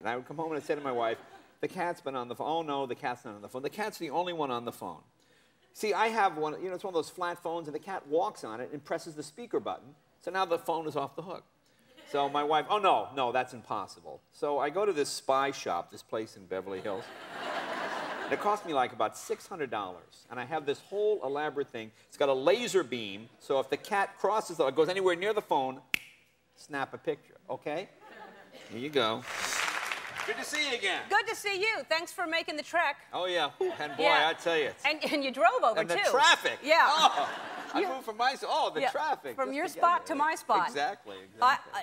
And I would come home and I'd say to my wife, the cat's been on the phone. Oh, no, the cat's not on the phone. The cat's the only one on the phone. See, I have one, you know, it's one of those flat phones, and the cat walks on it and presses the speaker button. So now the phone is off the hook. So my wife, oh, no, that's impossible. So I go to this spy shop, this place in Beverly Hills. And it cost me like about $600. And I have this whole elaborate thing. It's got a laser beam, so if the cat crosses or goes anywhere near the phone, snap a picture, okay? Here you go. Good to see you again. Good to see you. Thanks for making the trek. Oh, yeah. And boy, I tell you. And you drove over, and too. And the traffic. Yeah. Oh, I moved from my... Oh, the traffic. From your spot to my spot. Exactly.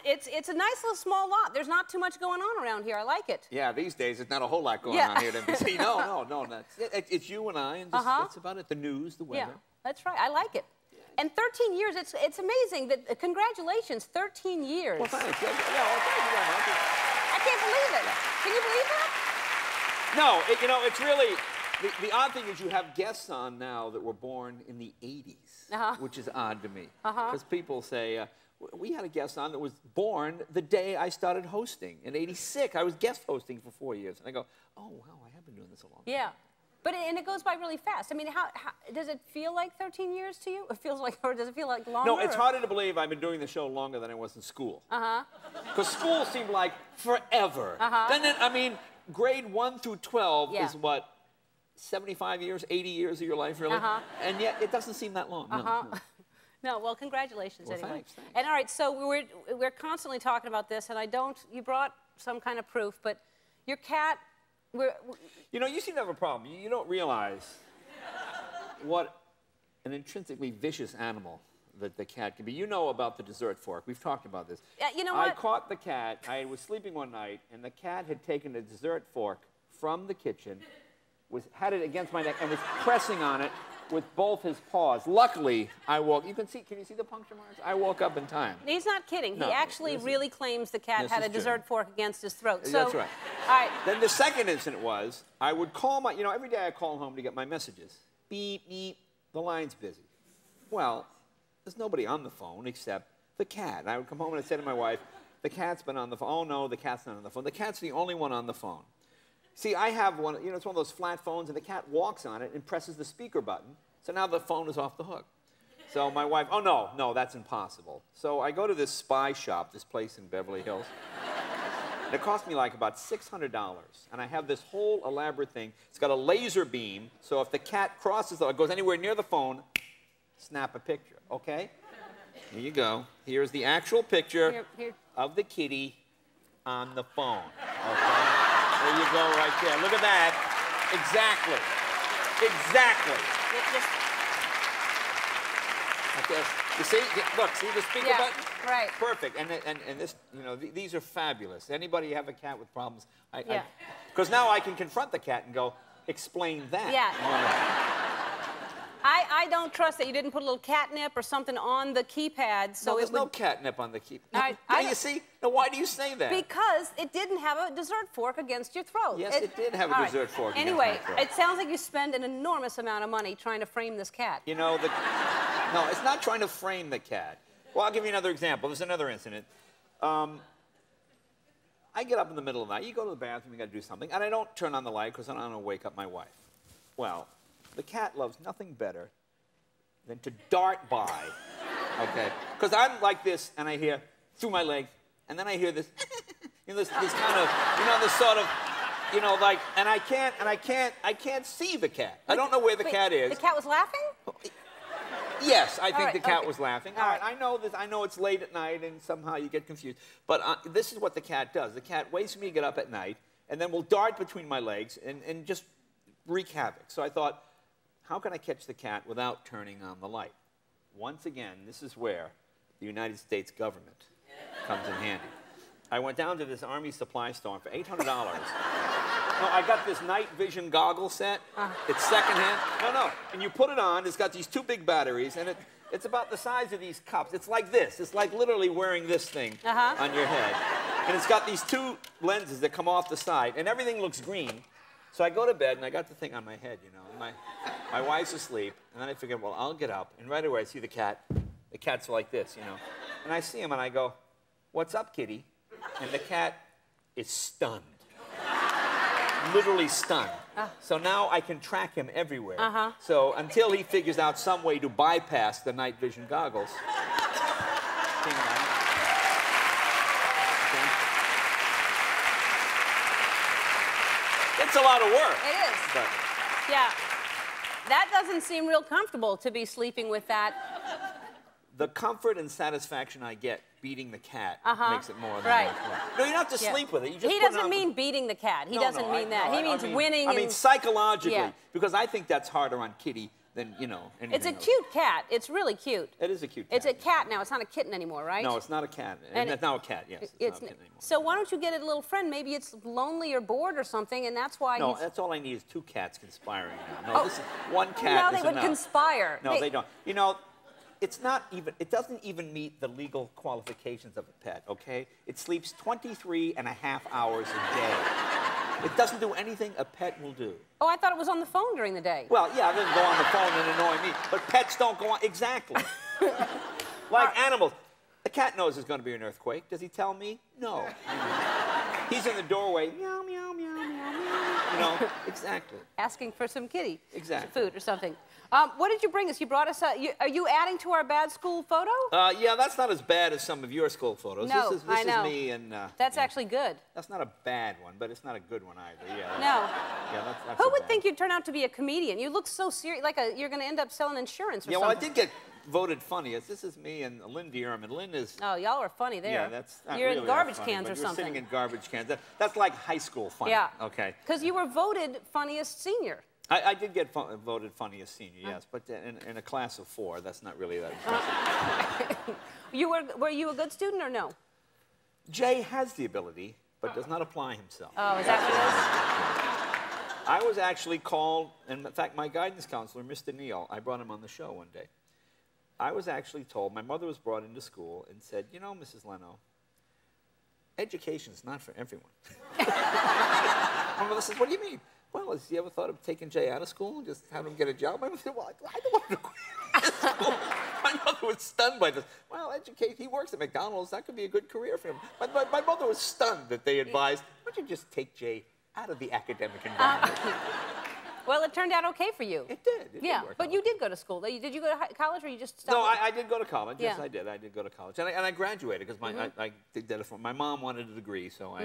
It's a nice little small lot. There's not too much going on around here. I like it. Yeah, these days, there's not a whole lot going on here at NBC. No. It's you and I, and that's about it. The news, the weather. Yeah, that's right. I like it. And 13 years, it's amazing that, congratulations, 13 years. Well, thanks. Yeah, well, thank you very much. I can't believe it. Can you believe that? No, you know, it's really, the odd thing is you have guests on now that were born in the 80s, which is odd to me. Because people say, we had a guest on that was born the day I started hosting, in '86. I was guest hosting for 4 years. And I go, oh, wow, I have been doing this a long time. Yeah. But it goes by really fast. I mean, how does it feel like 13 years to you? It feels like, or does it feel like longer? No, it's harder to believe I've been doing the show longer than I was in school. Because school seemed like forever. Then, I mean, grade 1 through 12 is what, 75 years, 80 years of your life, really? And yet, it doesn't seem that long. No, well, congratulations anyway. Thanks. And all right, so we're constantly talking about this, and you brought some kind of proof, but your cat. You know, you seem to have a problem. You don't realize what an intrinsically vicious animal that the cat can be. You know about the dessert fork. We've talked about this. You know what? I caught the cat. I was sleeping one night, and the cat had taken a dessert fork from the kitchen, had it against my neck, and was pressing on it with both his paws. Luckily, can you see the puncture marks? I woke up in time. He's not kidding. No, he actually really claims the cat had a dessert fork against his throat. So, that's right. All right. Then the second incident was, I would call every day I call home to get my messages. Beep, beep, the line's busy. Well, there's nobody on the phone except the cat. And I would come home and I'd say to my wife, the cat's been on the phone. Oh, no, the cat's not on the phone. The cat's the only one on the phone. See, I have one, you know, it's one of those flat phones, and the cat walks on it and presses the speaker button. So now the phone is off the hook. So my wife, oh, no, that's impossible. So I go to this spy shop, this place in Beverly Hills. And it cost me like about $600. And I have this whole elaborate thing. It's got a laser beam, so if the cat crosses or goes anywhere near the phone, snap a picture, okay? Here you go. Here's the actual picture of the kitty on the phone, okay? There you go right there. Look at that. Exactly. Like this. You see? Look, see the speaker button? Right. Perfect. And this, you know, these are fabulous. Anybody have a cat with problems? Because now I can confront the cat and go, explain that. Yeah. I don't trust that you didn't put a little catnip or something on the keypad. So there's no catnip on the keypad. You see? Now, why do you say that? Because it didn't have a dessert fork against your throat. Yes, it did have a dessert fork against my throat. It sounds like you spend an enormous amount of money trying to frame this cat. You know, no, it's not trying to frame the cat. Well, I'll give you another example. There's another incident. I get up in the middle of the night. You go to the bathroom, you got to do something, and I don't turn on the light because I don't want to wake up my wife. Well, the cat loves nothing better than to dart by, okay? Because I'm like this, and I hear through my legs, and then I hear this, you know, this kind of, you know, this sort of, you know, like, and I can't see the cat. I don't know where the cat is. The cat was laughing? Yes, I think the cat was laughing. All right, I know this. I know it's late at night, and somehow you get confused. But this is what the cat does. The cat waits for me to get up at night, and then will dart between my legs and just wreak havoc. So I thought, how can I catch the cat without turning on the light? Once again, this is where the United States government comes in handy. I went down to this Army supply store for $800. No, I got this night vision goggle set. It's secondhand. No. And you put it on. It's got these two big batteries, and it's about the size of these cups. It's like this. It's like literally wearing this thing on your head. And it's got these two lenses that come off the side, and everything looks green. So I go to bed, and I got the thing on my head, you know. And my wife's asleep, and then I figured, well, I'll get up. And right away, I see the cat. The cat's like this, you know. And I see him, and I go, what's up, kitty? And the cat is stunned. literally stunned. So now I can track him everywhere. So until he figures out some way to bypass the night vision goggles. It's a lot of work. It is. But yeah. That doesn't seem real comfortable to be sleeping with that. the comfort and satisfaction I get beating the cat makes it more than right. worthwhile. No, you don't have to sleep with it. You just he doesn't mean beating the cat. He doesn't mean that. He means winning. I mean psychologically, because I think that's harder on Kitty than, you know, anything It's a else. cute cat. It's really cute. It is a cute cat. It's a cat now. It's not a kitten anymore, right? No, it's not a cat. And it's now a cat, yes. It's not a kitten anymore. So why don't you get a little friend? Maybe it's lonely or bored or something, and that's why No, that's all I need is 2 cats conspiring now. No, this is, one cat no, is they would enough. conspire. No, they don't. You know, it's not even, it doesn't even meet the legal qualifications of a pet, okay? It sleeps 23 and a half hours a day. It doesn't do anything a pet will do. Oh, I thought it was on the phone during the day. Well, yeah, it doesn't go on the phone and annoy me, but pets don't go on, exactly. Like animals. The cat knows there's going to be an earthquake. Does he tell me? No. He's in the doorway, meow, meow, meow, meow, meow. You know, exactly. Asking for some kitty food or something. What did you bring us? You brought us are you adding to our bad school photo? Yeah, that's not as bad as some of your school photos. No, this I know. is me and... That's actually good. That's not a bad one, but it's not a good one either. Yeah. No. Yeah, that's Who would think you'd turn out to be a comedian? You look so serious, like you're going to end up selling insurance or something. Yeah, well, I did get voted funniest. This is me and Lynn Dierman. Lynn is... Oh, y'all are funny there. Yeah, that's not You're really in garbage funny, cans or you're something. Sitting in garbage cans. That's like high school funny. Yeah. Okay. Because you were voted funniest senior. I did get voted funniest senior, yes, but in a class of 4, that's not really that impressive. Were you a good student or no? Jay has the ability, but does not apply himself. Oh, is that what it is? I was actually called, and in fact, my guidance counselor, Mr. Neal, I brought him on the show one day. I was actually told, my mother was brought into school and said, you know, Mrs. Leno, education's not for everyone. My mother says, what do you mean? Well, has he ever thought of taking Jay out of school and just having him get a job? My mother said, well, I don't want him to quit school. My mother was stunned by this. Well, educate, he works at McDonald's. That could be a good career for him. My mother was stunned that they advised, why don't you just take Jay out of the academic environment? Well, it turned out okay for you. It did. It did work but out. you did go to school. Did you go to college or you just stopped? No, I did go to college. Yes, Yeah. I did. I did go to college. And I graduated because I did that for, my mom wanted a degree, so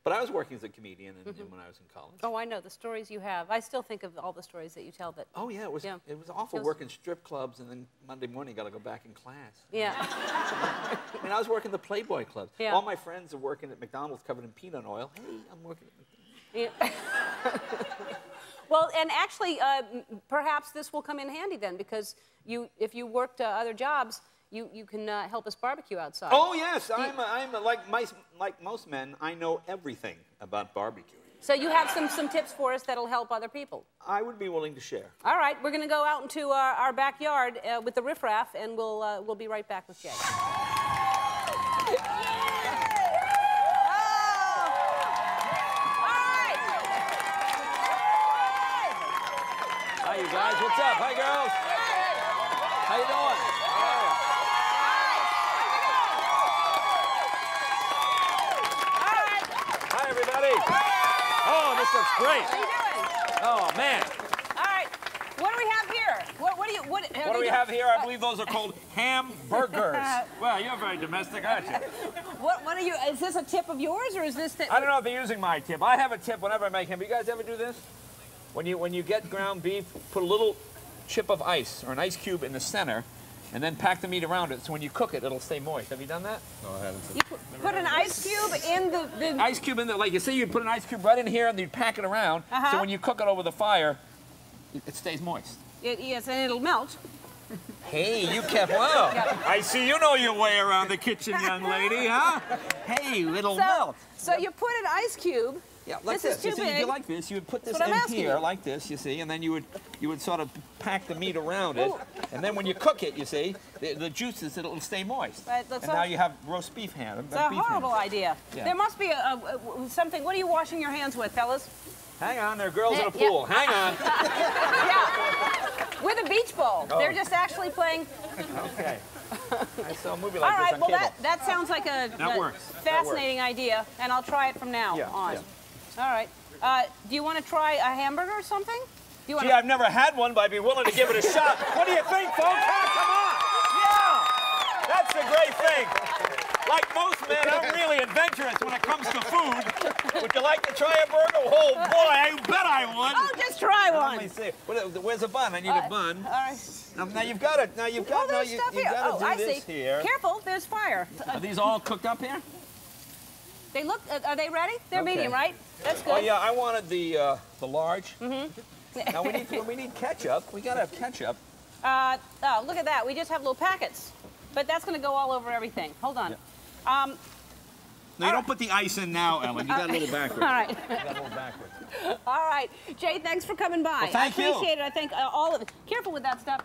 but I was working as a comedian when I was in college. Oh, I know the stories you have. I still think of all the stories that you tell. But oh yeah, it was awful working strip clubs, and then Monday morning got to go back in class. Yeah. I mean, I was working the Playboy clubs. Yeah. All my friends are working at McDonald's covered in peanut oil. Hey, I'm working at McDonald's. Yeah. Well, and actually, perhaps this will come in handy then, because if you worked other jobs, you can help us barbecue outside. Oh yes, I'm like most men. I know everything about barbecuing. So you have some tips for us that'll help other people. I would be willing to share. All right, we're going to go out into our backyard with the riffraff, and we'll be right back with Jay. Hi, you guys. What's up? Hi, girls. How you doing? Hi, everybody. Oh, this looks great. How you doing? Oh, man. All right. What do we have here? What do we have here? I believe those are called hamburgers. Well, you're very domestic, aren't you? What are you? Is this a tip of yours, or is this? I don't know if they're using my tip. I have a tip whenever I make ham. You guys ever do this? When you get ground beef, put a little chip of ice or an ice cube in the center, and then pack the meat around it. So when you cook it, it'll stay moist. Have you done that? No, I haven't. You put an ice cube in the... Ice cube in there, like you say, you'd put an ice cube right in here, and you'd pack it around. So when you cook it over the fire, it stays moist. Yes, and it'll melt. Hey, you kept well. I see you know your way around the kitchen, young lady, huh? Hey, it'll melt. So you put an ice cube. Yeah, like this. You Is too see, big. you like this, you would put this That's what I'm in asking here you. like this, you see, and then you would sort of pack the meat around it, and then when you cook it, you see, the juices, it'll stay moist. Right, and now you have roast beef ham. It's a horrible idea. Yeah. There must be something. What are you washing your hands with, fellas? Hang on, there are girls in a pool. Hang on. Yeah, with a beach ball. Oh. They're just actually playing. Okay. I saw a movie like All this right, on well cable. that sounds like a That works. fascinating idea, and I'll try it from now on. Yeah. All right. Do you want to try a hamburger or something? Gee, I've never had one, but I'd be willing to give it a shot. What do you think, folks? Oh, come on! Yeah! That's the great thing. Like most men, I'm really adventurous when it comes to food. Would you like to try a burger? Oh, boy, I bet I would. Oh, just try one. Let me see. Where's a bun? I need a bun. All right. Now you've got it. Now you've got there's stuff here. to do this here. Careful, there's fire. Are these all cooked up here? They look, are they ready? They're medium, right? That's good. Oh, yeah, I wanted the large. Mm-hmm. Now, we need ketchup. We got to have ketchup. Oh, look at that. We just have little packets. But that's going to go all over everything. Hold on. Yeah. No, you don't put the ice in now, Ellen. You got a little backwards. All right. You got a little backwards. All right. Jay, thanks for coming by. Well, thank you. I appreciate it. I think all of it. Careful with that stuff.